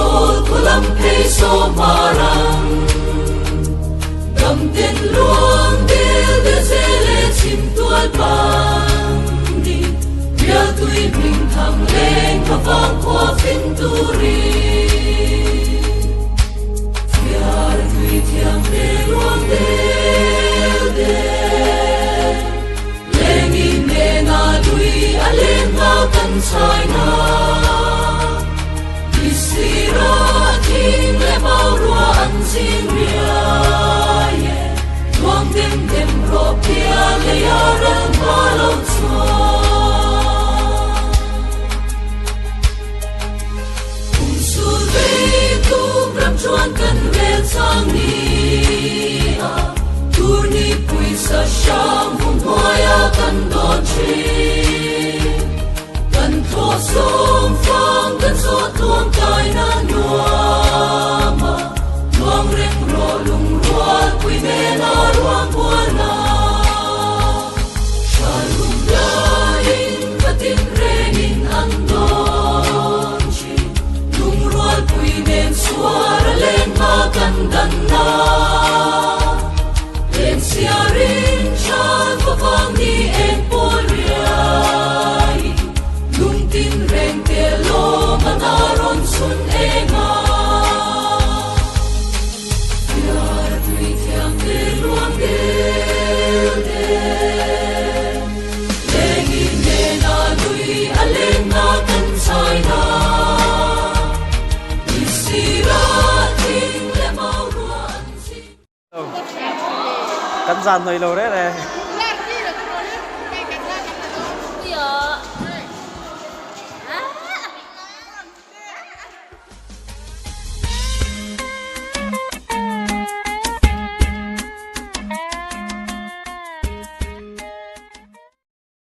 sol kulam pe so marang gam ten luang del de zele chim tual bang di bia tui bring thang leng ka vang kwa fin turi fiar tui thiang de luang del de leng in ne na lui alen ma kan sai na Sira ting le mau rua an sing ria ye luang dem dem ro pia le ya ran ma lo chua su ve tu ram chuan kan vel sang ni a tur ni pui sa sham hum hoya kan don chi kan tho som fang kan so tuang kai na nuama luang reng ro lung rual pui me na ruang bua na shalom ya in katin reng in an don chi lung rual pui men suara len ma kan dan na len sia rin chan pa pang ni en pol riai lung tin reng te lo manaron sun enga yar tui thiang te luang del de lengi ne na lui alen na kan sai na isira ting le mau ruan si Cắn dàn nơi lâu đấy này.